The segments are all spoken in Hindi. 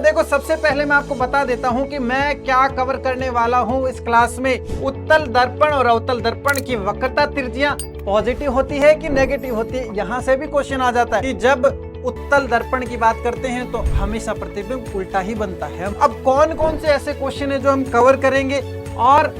देखो सबसे पहले मैं आपको बता देता हूं कि मैं क्या कवर करने वाला हूं इस क्लास में। उत्तल दर्पण और अवतल दर्पण की वक्रता त्रिज्या पॉजिटिव होती है कि नेगेटिव होती है। यहां से भी क्वेश्चन आ जाता है कि जब उत्तल दर्पण की बात करते हैं तो हमेशा प्रतिबिंब उल्टा ही बनता है। अब कौन कौन से ऐसे क्वेश्चन है जो हम कवर करेंगे और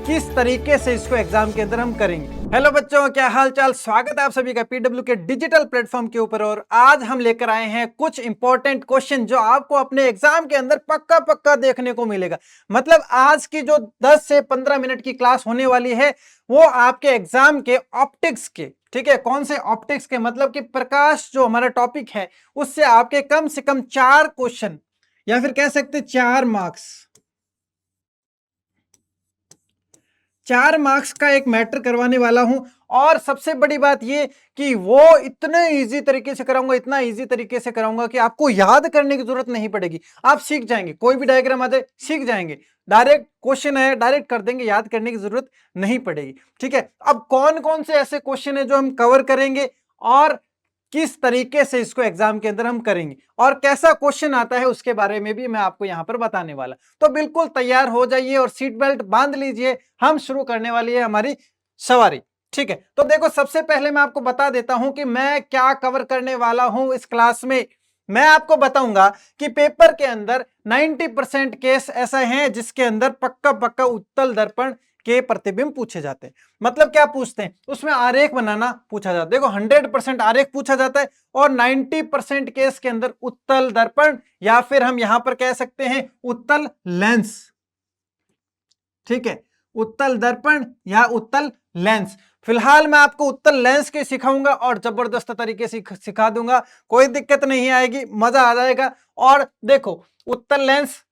किस तरीके से इसको एग्जाम के अंदर हम करेंगे। हेलो बच्चों, क्या हाल चाल। स्वागत है आप सभी का पीडब्ल्यू के डिजिटल प्लेटफॉर्म के ऊपर। और आज हम लेकर आए हैं कुछ इंपॉर्टेंट क्वेश्चन जो आपको अपने एग्जाम के अंदर पक्का पक्का देखने को मिलेगा। मतलब आज की जो 10 से 15 मिनट की क्लास होने वाली है वो आपके एग्जाम के ऑप्टिक्स के, ठीक है, कौन से ऑप्टिक्स के, मतलब कि प्रकाश जो हमारा टॉपिक है उससे आपके कम से कम 4 क्वेश्चन या फिर कह सकते 4 मार्क्स, 4 मार्क्स का एक मैटर करवाने वाला हूं। और सबसे बड़ी बात ये कि वो इतने इजी तरीके से कराऊंगा, इतना इजी तरीके से कराऊंगा कि आपको याद करने की जरूरत नहीं पड़ेगी। आप सीख जाएंगे, कोई भी डायग्राम आ जाए सीख जाएंगे, डायरेक्ट क्वेश्चन है डायरेक्ट कर देंगे, याद करने की जरूरत नहीं पड़ेगी। ठीक है, अब कौन कौन से ऐसे क्वेश्चन है जो हम कवर करेंगे और किस तरीके से इसको एग्जाम के अंदर हम करेंगे और कैसा क्वेश्चन आता है उसके बारे में भी मैं आपको यहां पर बताने वाला। तो बिल्कुल तैयार हो जाइए और सीट बेल्ट बांध लीजिए, हम शुरू करने वाली है हमारी सवारी। ठीक है, तो देखो सबसे पहले मैं आपको बता देता हूं कि मैं क्या कवर करने वाला हूं इस क्लास में। मैं आपको बताऊंगा कि पेपर के अंदर 90% केस ऐसे हैं जिसके अंदर पक्का पक्का उत्तल दर्पण के प्रतिबिंब पूछे जाते हैं। मतलब क्या पूछते हैं, उसमें आरेख बनाना पूछा जाता है। देखो 100% आरेख पूछा जाता है और 90% केस के अंदर उत्तल दर्पण या फिर हम यहां पर कह सकते हैं उत्तल लेंस। ठीक है, उत्तल दर्पण या उत्तल लेंस। फिलहाल मैं आपको उत्तल लेंस के सिखाऊंगा और जबरदस्त तरीके से सिखा दूंगा, कोई दिक्कत नहीं आएगी, मजा आ जाएगा। और देखो उत्तल लेंस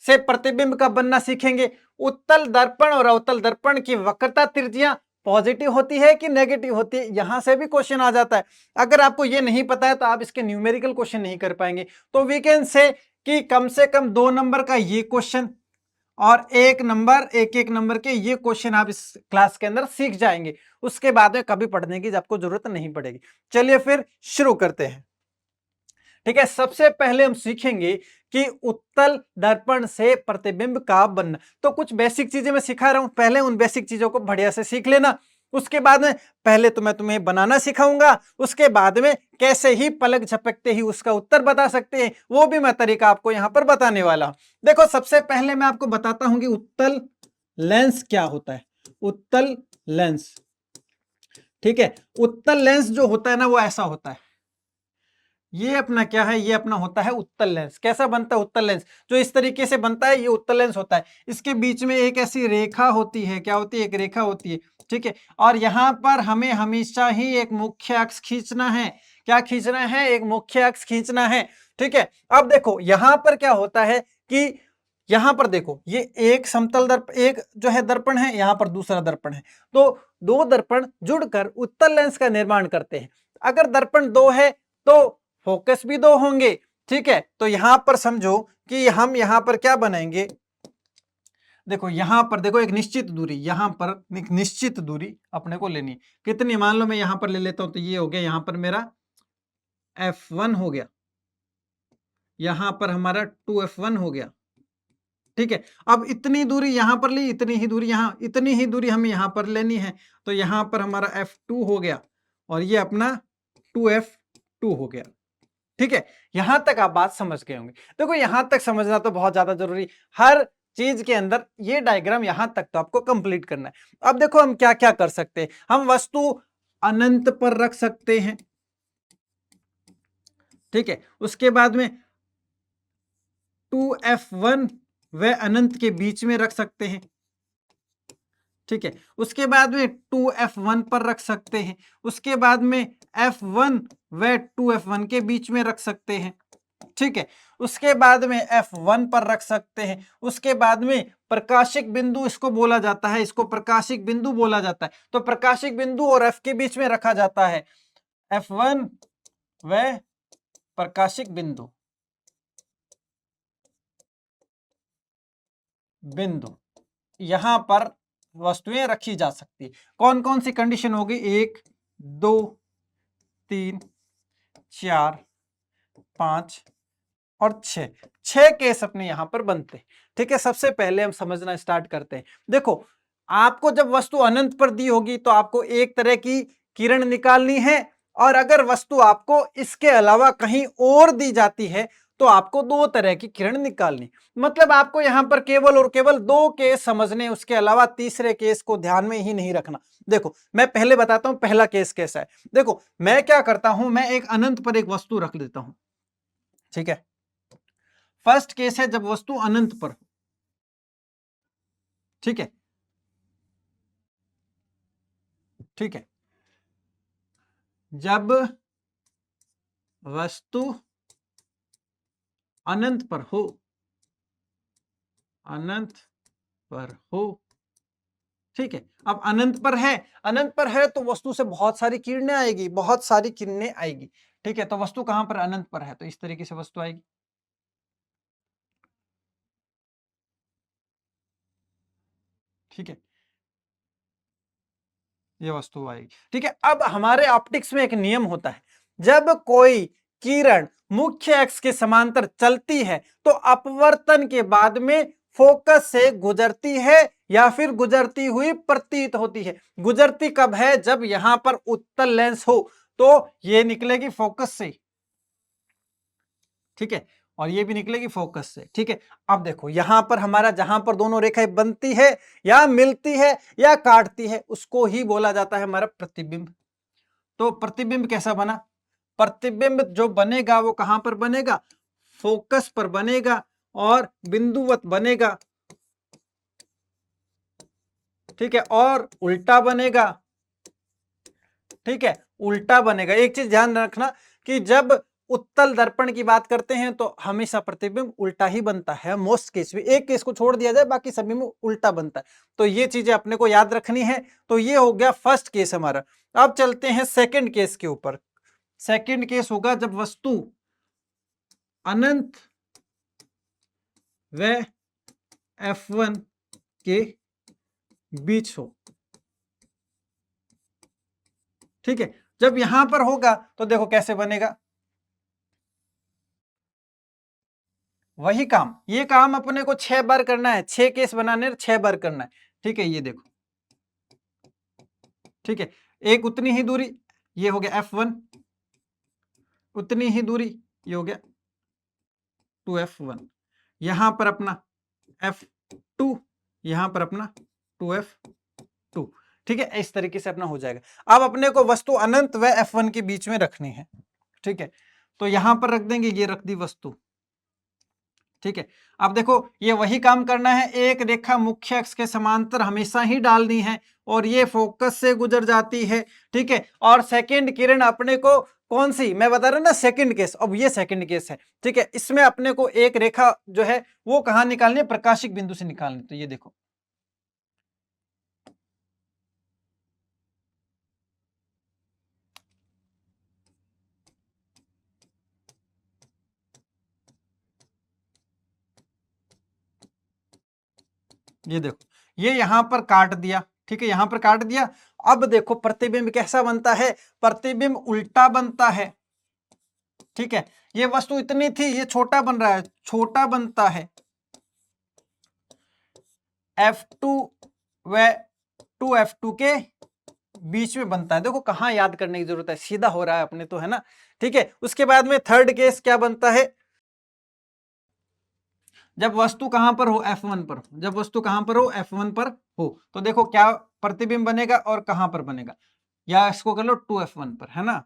से प्रतिबिंब का बनना सीखेंगे। उत्तल दर्पण और अवतल दर्पण की वक्रता त्रिज्या पॉजिटिव होती है कि नेगेटिव होती है, यहां से भी क्वेश्चन आ जाता है। अगर आपको ये नहीं पता है तो आप इसके न्यूमेरिकल क्वेश्चन नहीं कर पाएंगे। तो वी कैन से कि कम से कम 2 नंबर का ये क्वेश्चन और 1 नंबर, एक नंबर के ये क्वेश्चन आप इस क्लास के अंदर सीख जाएंगे। उसके बाद में कभी पढ़ने की आपको जरूरत नहीं पड़ेगी। चलिए फिर शुरू करते हैं। ठीक है, सबसे पहले हम सीखेंगे कि उत्तल दर्पण से प्रतिबिंब का बनना। तो कुछ बेसिक चीजें मैं सिखा रहा हूं, पहले उन बेसिक चीजों को बढ़िया से सीख लेना। उसके बाद में पहले तो मैं तुम्हें बनाना सिखाऊंगा, उसके बाद में कैसे ही पलक झपकते ही उसका उत्तर बता सकते हैं वो भी मैं तरीका आपको यहां पर बताने वाला हूं। देखो सबसे पहले मैं आपको बताता हूं कि उत्तल लेंस क्या होता है। उत्तल लेंस, ठीक है, उत्तल लेंस जो होता है ना वो ऐसा होता है। ये अपना क्या है, ये अपना होता है उत्तल लेंस। कैसा बनता है उत्तल लेंस, जो इस तरीके से बनता है ये उत्तल लेंस होता है। इसके बीच में एक ऐसी रेखा होती है, क्या होती है, एक रेखा होती है। ठीक है, और यहां पर हमें हमेशा ही एक मुख्य अक्ष खींचना है। क्या खींचना है, एक मुख्य अक्ष खींचना है। ठीक है, अब देखो यहां पर क्या होता है कि यहां पर देखो ये एक समतल दर्पण, एक जो है दर्पण है, यहां पर दूसरा दर्पण है। तो 2 दर्पण जुड़कर उत्तल लेंस का निर्माण करते हैं। अगर दर्पण 2 है तो फोकस भी 2 होंगे। ठीक है, तो यहां पर समझो कि हम यहां पर क्या बनाएंगे, देखो यहां पर देखो एक निश्चित दूरी, यहां पर एक निश्चित दूरी अपने को लेनी है। कितनी, मान लो मैं यहां पर ले लेता हूं तो ये हो गया, यहां पर मेरा F1 हो गया, यहां पर हमारा 2F1 हो गया। ठीक है, अब इतनी दूरी यहां पर ली, इतनी ही दूरी यहां, इतनी ही दूरी हमें यहां पर लेनी है। तो यहां पर हमारा F2 हो गया और ये अपना 2F2 हो गया। ठीक है, यहां तक आप बात समझ गए होंगे। देखो यहां तक समझना तो बहुत ज्यादा जरूरी, हर चीज के अंदर ये डायग्राम यहां तक तो आपको कंप्लीट करना है। अब देखो हम क्या क्या कर सकते हैं, हम वस्तु अनंत पर रख सकते हैं। ठीक है, उसके बाद में 2F1 व अनंत के बीच में रख सकते हैं। ठीक है, उसके बाद में 2F1 पर रख सकते हैं। उसके बाद में F1 व 2F1 के बीच में रख सकते हैं। ठीक है, उसके बाद में F1 पर रख सकते हैं। उसके बाद में प्रकाशिक बिंदु इसको बोला जाता है, इसको प्रकाशिक बिंदु बोला जाता है। तो प्रकाशिक बिंदु और F के बीच में रखा जाता है F1 व प्रकाशिक बिंदु, बिंदु यहां पर वस्तुएं रखी जा सकती है। कौन कौन सी कंडीशन होगी, 1 2 3 4 5 और 6 केस अपने यहां पर बनते हैं। ठीक है, सबसे पहले हम समझना स्टार्ट करते हैं। देखो, आपको जब वस्तु अनंत पर दी होगी तो आपको एक तरह की किरण निकालनी है, और अगर वस्तु आपको इसके अलावा कहीं और दी जाती है तो आपको दो तरह की किरण निकालनी। मतलब आपको यहां पर केवल और केवल दो केस समझने, उसके अलावा तीसरे केस को ध्यान में ही नहीं रखना। देखो, मैं पहले बताता हूं पहला केस कैसा है। देखो, मैं क्या करता हूं, मैं एक अनंत पर एक वस्तु रख देता हूं। ठीक है, फर्स्ट केस है जब वस्तु अनंत पर हो। ठीक है, ठीक है, जब वस्तु अनंत पर हो, अनंत पर हो। ठीक है, अब अनंत पर है तो वस्तु से बहुत सारी किरणें आएगी, बहुत सारी किरणें आएगी। ठीक है, तो वस्तु कहां पर, अनंत पर है, तो इस तरीके से वस्तु आएगी। ठीक है, ये वस्तु आएगी। ठीक है, अब हमारे ऑप्टिक्स में एक नियम होता है, जब कोई किरण मुख्य अक्ष के समांतर चलती है तो अपवर्तन के बाद में फोकस से गुजरती है या फिर गुजरती हुई प्रतीत होती है। गुजरती कब है, जब यहां पर उत्तल लेंस हो तो ये निकलेगी फोकस से। ठीक है, और ये भी निकलेगी फोकस से। ठीक है, अब देखो यहां पर हमारा जहां पर दोनों रेखाएं बनती है या मिलती है या काटती है उसको ही बोला जाता है हमारा प्रतिबिंब। तो प्रतिबिंब कैसा बना, प्रतिबिंब जो बनेगा वो कहां पर बनेगा, फोकस पर बनेगा और बिंदुवत बनेगा। ठीक है, और उल्टा बनेगा। ठीक है, उल्टा बनेगा। एक चीज ध्यान रखना कि जब उत्तल दर्पण की बात करते हैं तो हमेशा प्रतिबिंब उल्टा ही बनता है। मोस्ट केस में, एक केस को छोड़ दिया जाए बाकी सभी में उल्टा बनता है। तो ये चीजें अपने को याद रखनी है। तो ये हो गया फर्स्ट केस हमारा। अब चलते हैं सेकंड केस के ऊपर। सेकंड केस होगा जब वस्तु अनंत व F1 के बीच हो। ठीक है, जब यहां पर होगा तो देखो कैसे बनेगा, वही काम, ये काम अपने को 6 बार करना है, 6 केस बनाने 6 बार करना है। ठीक है, ये देखो। ठीक है, एक उतनी ही दूरी, ये हो गया F1, उतनी ही दूरी ये हो गया 2F1, यहां पर अपना F2, यहां पर अपना 2F2। ठीक है, इस तरीके से अपना हो जाएगा। अब अपने को वस्तु अनंत व F1 के बीच में रखनी है। ठीक है, तो यहां पर रख देंगे, ये रख दी वस्तु। ठीक है, अब देखो ये वही काम करना है, एक रेखा मुख्य अक्ष के समांतर हमेशा ही डालनी है और ये फोकस से गुजर जाती है। ठीक है, और सेकंड किरण अपने को कौन सी, मैं बता रहा ना सेकंड केस, अब ये सेकंड केस है। ठीक है, इसमें अपने को एक रेखा जो है वो कहां निकालनी है, प्रकाशिक बिंदु से निकालनी। तो ये देखो, ये देखो, ये यहां पर काट दिया। ठीक है, यहां पर काट दिया। अब देखो प्रतिबिंब कैसा बनता है, प्रतिबिंब उल्टा बनता है। ठीक है, ये वस्तु इतनी थी, ये छोटा बन रहा है, छोटा बनता है। F2 व 2F2 के बीच में बनता है। देखो कहां याद करने की जरूरत है, सीधा हो रहा है अपने तो, है ना। ठीक है, उसके बाद में थर्ड केस क्या बनता है, जब वस्तु कहां पर हो, F1 पर हो। जब वस्तु कहां पर हो, F1 पर हो, तो देखो क्या प्रतिबिंब बनेगा और कहां पर बनेगा, या इसको कर लो 2F1 पर, है ना।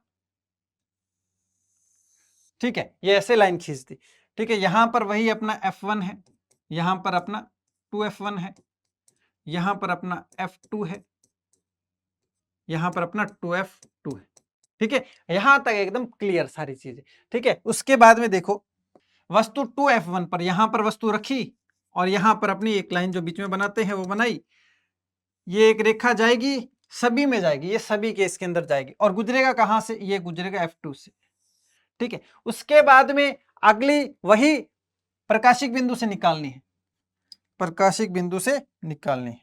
ठीक है, ये ऐसे लाइन खींच दी। ठीक है, यहां पर वही अपना F1 है, यहां पर अपना 2F1 है, यहां पर अपना F2 है, यहां पर अपना 2F2 है। ठीक है, यहां तक एकदम क्लियर सारी चीजें। ठीक है, उसके बाद में देखो वस्तु 2F1 पर, यहां पर वस्तु रखी और यहां पर अपनी एक लाइन जो बीच में बनाते हैं वो बनाई। ये एक रेखा जाएगी, सभी में जाएगी, ये सभी के इसके अंदर जाएगी और गुजरेगा कहां से, ये गुजरेगा F2 से। ठीक है, उसके बाद में अगली वही प्रकाशिक बिंदु से निकालनी है, प्रकाशिक बिंदु से निकालनी है।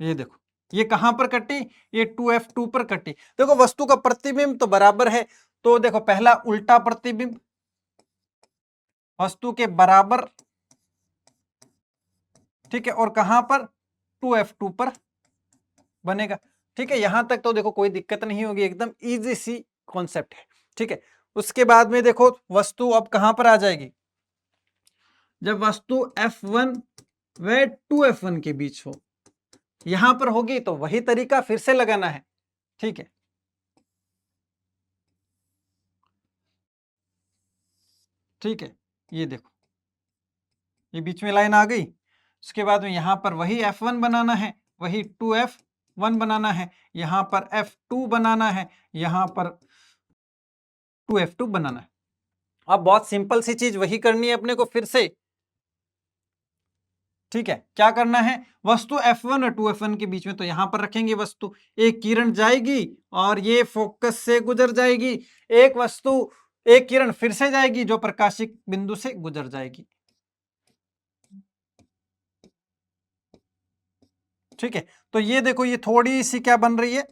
ये देखो, ये कहां पर कटी, ये 2f2 पर कटी। देखो वस्तु का प्रतिबिंब तो बराबर है, तो देखो पहला उल्टा प्रतिबिंब वस्तु के बराबर, ठीक है, और कहां पर 2f2 पर बनेगा। ठीक है, यहां तक तो देखो कोई दिक्कत नहीं होगी, एकदम इजी सी कॉन्सेप्ट है। ठीक है, उसके बाद में देखो वस्तु अब कहां पर आ जाएगी, जब वस्तु F1 व 2F1 के बीच हो, यहां पर होगी तो वही तरीका फिर से लगाना है। ठीक है, ठीक है, ये देखो ये बीच में लाइन आ गई। उसके बाद में यहां पर वही F1 बनाना है, वही 2F1 बनाना है, यहां पर F2 बनाना है, यहां पर 2F2 बनाना है। अब बहुत सिंपल सी चीज वही करनी है अपने को फिर से। ठीक है, क्या करना है, वस्तु F1 और 2F1 के बीच में, तो यहां पर रखेंगे वस्तु, एक किरण जाएगी और ये फोकस से गुजर जाएगी, एक वस्तु एक किरण फिर से जाएगी जो प्रकाशिक बिंदु से गुजर जाएगी। ठीक है, तो ये देखो ये थोड़ी सी क्या बन रही है,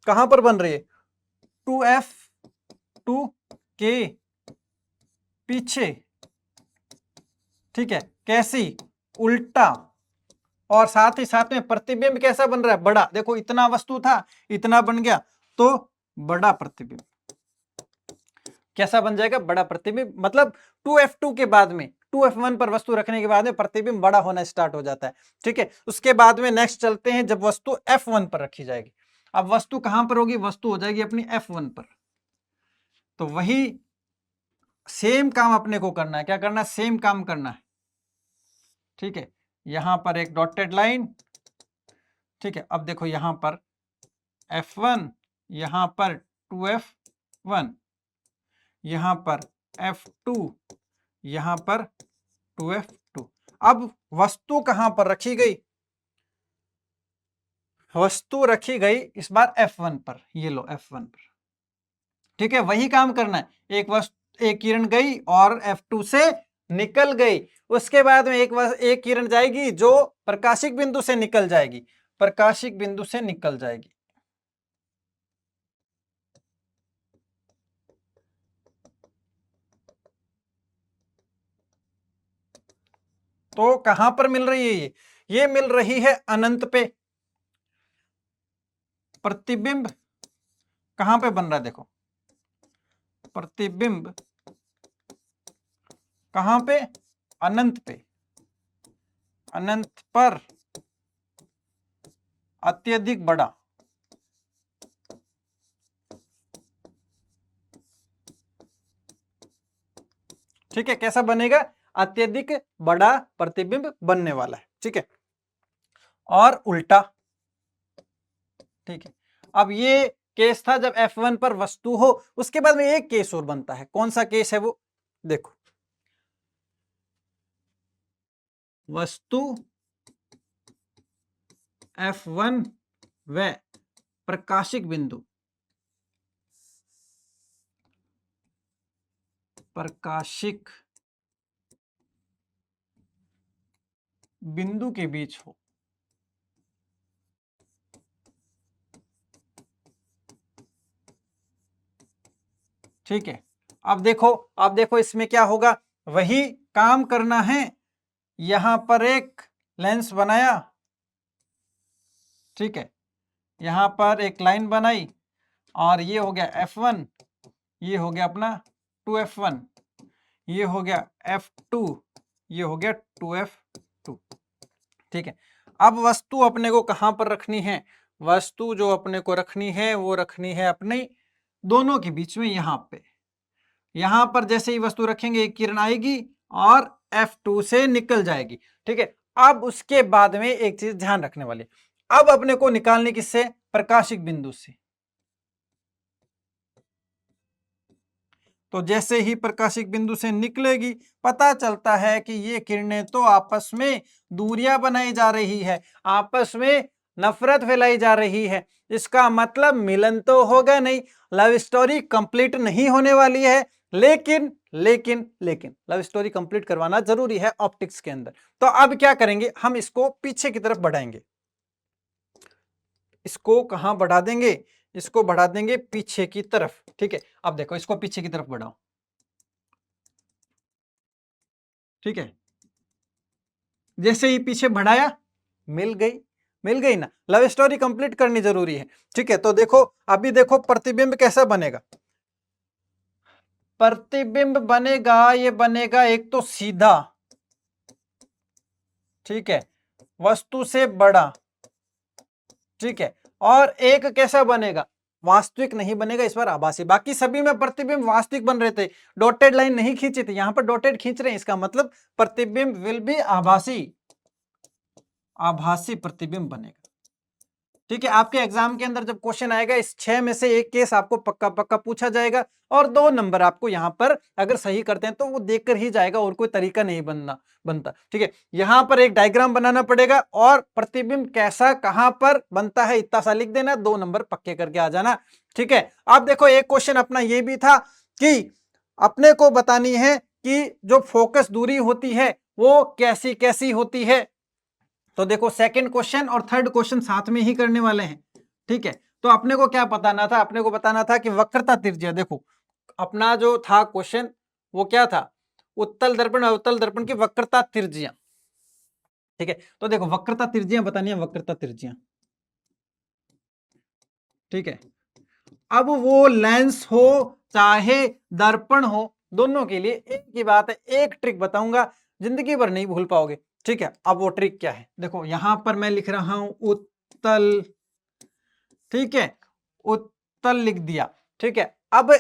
कहां पर बन रही है, 2F2 के पीछे। ठीक है, कैसी, उल्टा, और साथ ही साथ में प्रतिबिंब कैसा बन रहा है, बड़ा। देखो इतना वस्तु था, इतना बन गया, तो बड़ा प्रतिबिंब कैसा बन जाएगा, बड़ा प्रतिबिंब। मतलब 2F2 के बाद में 2F1 पर वस्तु रखने के बाद में प्रतिबिंब बड़ा होना स्टार्ट हो जाता है। ठीक है, उसके बाद में नेक्स्ट चलते हैं, जब वस्तु F1 पर रखी जाएगी। अब वस्तु कहां पर होगी, वस्तु हो जाएगी अपनी F1 पर, तो वही सेम काम अपने को करना है। क्या करना है, सेम काम करना है। ठीक है, यहां पर एक डॉटेड लाइन। ठीक है, अब देखो यहां पर F1, यहां पर 2F1, यहां पर F2, यहां पर 2F2। अब वस्तु कहां पर रखी गई, वस्तु रखी गई इस बार F1 पर, ये लो F1 पर। ठीक है, वही काम करना है, एक किरण गई और F2 से निकल गई, उसके बाद में एक किरण जाएगी जो प्रकाशिक बिंदु से निकल जाएगी, प्रकाशिक बिंदु से निकल जाएगी। तो कहां पर मिल रही है ये मिल रही है अनंत पे। प्रतिबिंब कहां पे बन रहा है, देखो प्रतिबिंब कहां पे, अनंत पे, अनंत पर अत्यधिक बड़ा। ठीक है, कैसा बनेगा, अत्यधिक बड़ा प्रतिबिंब बनने वाला है। ठीक है, और उल्टा। ठीक है, अब ये केस था जब F1 पर वस्तु हो। उसके बाद में एक केस और बनता है, कौन सा केस है वो, देखो वस्तु F1 व प्रकाशिक बिंदु, प्रकाशिक बिंदु के बीच हो। ठीक है, अब देखो इसमें क्या होगा, वही काम करना है। यहां पर एक लेंस बनाया, ठीक है, यहां पर एक लाइन बनाई, और ये हो गया F1, ये हो गया अपना 2F1, ये हो गया F2, ये हो गया 2F2। ठीक है, अब वस्तु अपने को कहां पर रखनी है, वस्तु जो अपने को रखनी है वो रखनी है अपने दोनों के बीच में, यहां पे। यहां पर जैसे ही वस्तु रखेंगे एक किरण आएगी और F2 से निकल जाएगी। ठीक है, अब उसके बाद में एक चीज ध्यान रखने वाली, अब अपने को निकालनी किससे, प्रकाशिक बिंदु से। तो जैसे ही प्रकाशिक बिंदु से निकलेगी, पता चलता है कि ये किरणें तो आपस में दूरियां बनाई जा रही है, आपस में नफरत फैलाई जा रही है। इसका मतलब मिलन तो होगा नहीं, लव स्टोरी कंप्लीट नहीं होने वाली है। लेकिन लेकिन लेकिन लव स्टोरी कंप्लीट करवाना जरूरी है ऑप्टिक्स के अंदर। तो अब क्या करेंगे, हम इसको पीछे की तरफ बढ़ाएंगे। इसको कहां बढ़ा देंगे, इसको बढ़ा देंगे पीछे की तरफ। ठीक है, अब देखो इसको पीछे की तरफ बढ़ाओ। ठीक है, जैसे ही पीछे बढ़ाया, मिल गई, मिल गई ना। लव स्टोरी कंप्लीट करनी जरूरी है। ठीक है, तो देखो अभी देखो प्रतिबिंब कैसा बनेगा। प्रतिबिंब बनेगा, ये बनेगा एक तो सीधा, ठीक है, वस्तु से बड़ा, ठीक है, और एक कैसा बनेगा, वास्तविक नहीं बनेगा, इस बार आभासी। बाकी सभी में प्रतिबिंब वास्तविक बन रहे थे, डॉटेड लाइन नहीं खींची थी, यहां पर डॉटेड खींच रहे हैं, इसका मतलब प्रतिबिंब विल बी आभासी, आभासी प्रतिबिंब बनेगा। ठीक है, आपके एग्जाम के अंदर जब क्वेश्चन आएगा, इस 6 में से एक केस आपको पक्का पक्का पूछा जाएगा, और 2 नंबर आपको यहां पर अगर सही करते हैं तो वो देखकर ही जाएगा, और कोई तरीका नहीं बनता। ठीक है, यहां पर एक डायग्राम बनाना पड़ेगा, और प्रतिबिंब कैसा कहां पर बनता है इतना सा लिख देना, 2 नंबर पक्के करके आ जाना। ठीक है, अब देखो एक क्वेश्चन अपना ये भी था कि अपने को बतानी है कि जो फोकस दूरी होती है वो कैसी कैसी होती है। तो देखो सेकंड क्वेश्चन और थर्ड क्वेश्चन साथ में ही करने वाले हैं। ठीक है, तो अपने को क्या बताना था, अपने को बताना था कि वक्रता त्रिज्या। देखो अपना जो था क्वेश्चन वो क्या था, उत्तल दर्पण अवतल दर्पण की वक्रता त्रिज्या। ठीक है, तो देखो वक्रता त्रिज्या बतानी है, वक्रता त्रिज्या। ठीक है, अब वो लेंस हो चाहे दर्पण हो, दोनों के लिए एक ही बात है, एक ट्रिक बताऊंगा, जिंदगी भर नहीं भूल पाओगे। ठीक है, अब वो ट्रिक क्या है, देखो यहां पर मैं लिख रहा हूं उत्तल, ठीक है, उत्तल लिख दिया। ठीक है, अब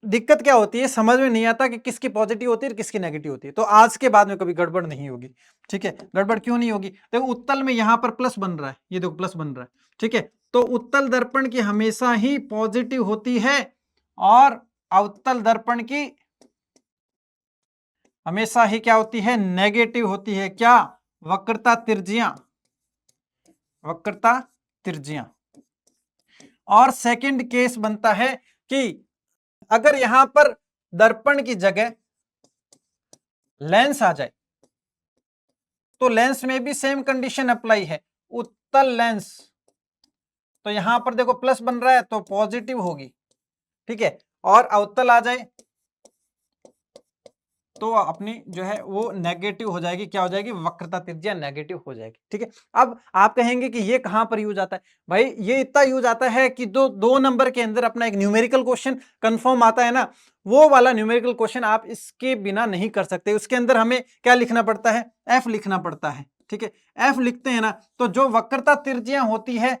दिक्कत क्या होती है, समझ में नहीं आता कि किसकी पॉजिटिव होती है और किसकी नेगेटिव होती है, तो आज के बाद में कभी गड़बड़ नहीं होगी। ठीक है, गड़बड़ क्यों नहीं होगी, देखो उत्तल में यहां पर प्लस बन रहा है, ये देखो प्लस बन रहा है। ठीक है, तो उत्तल दर्पण की हमेशा ही पॉजिटिव होती है, और अवतल दर्पण की हमेशा ही क्या होती है, नेगेटिव होती है। क्या, वक्रता त्रिज्या, वक्रता त्रिज्या। और सेकंड केस बनता है कि अगर यहां पर दर्पण की जगह लेंस आ जाए, तो लेंस में भी सेम कंडीशन अप्लाई है, उत्तल लेंस, तो यहां पर देखो प्लस बन रहा है तो पॉजिटिव होगी। ठीक है, और अवतल आ जाए तो अपनी जो है वो नेगेटिव हो जाएगी, क्या हो जाएगी, वक्रता त्रिज्या नेगेटिव हो जाएगी। ठीक है, अब आप कहेंगे कि ये कहां पर यूज आता है, भाई ये इतना यूज आता है कि दो नंबर के अंदर अपना एक न्यूमेरिकल क्वेश्चन कंफर्म आता है ना, वो वाला न्यूमेरिकल क्वेश्चन आप इसके बिना नहीं कर सकते, उसके अंदर हमें क्या लिखना पड़ता है, एफ लिखना पड़ता है। ठीक है, एफ लिखते हैं ना, तो जो वक्रता त्रिज्या होती है,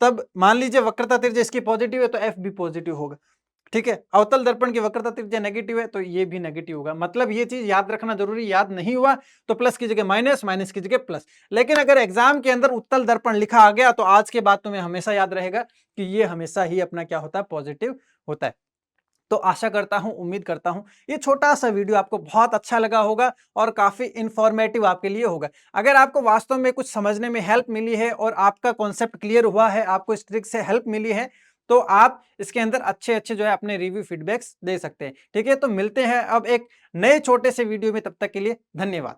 तब मान लीजिए वक्रता त्रिज्या इसकी पॉजिटिव है तो एफ भी पॉजिटिव होगा। ठीक है, अवतल दर्पण की वक्रता त्रिज्या नेगेटिव है तो ये भी नेगेटिव होगा। मतलब ये चीज याद रखना जरूरी, याद नहीं हुआ तो प्लस की जगह माइनस, माइनस की जगह प्लस। लेकिन अगर एग्जाम के अंदर उत्तल दर्पण लिखा आ गया तो आज के बाद तुम्हें हमेशा याद रहेगा कि ये हमेशा ही अपना क्या होता है, पॉजिटिव होता है। तो आशा करता हूं, उम्मीद करता हूं ये छोटा सा वीडियो आपको बहुत अच्छा लगा होगा और काफी इंफॉर्मेटिव आपके लिए होगा। अगर आपको वास्तव में कुछ समझने में हेल्प मिली है और आपका कॉन्सेप्ट क्लियर हुआ है, आपको इस ट्रिक से हेल्प मिली है, तो आप इसके अंदर अच्छे अच्छे जो है अपने रिव्यू फीडबैक्स दे सकते हैं। ठीक है, तो मिलते हैं अब एक नए छोटे से वीडियो में, तब तक के लिए धन्यवाद।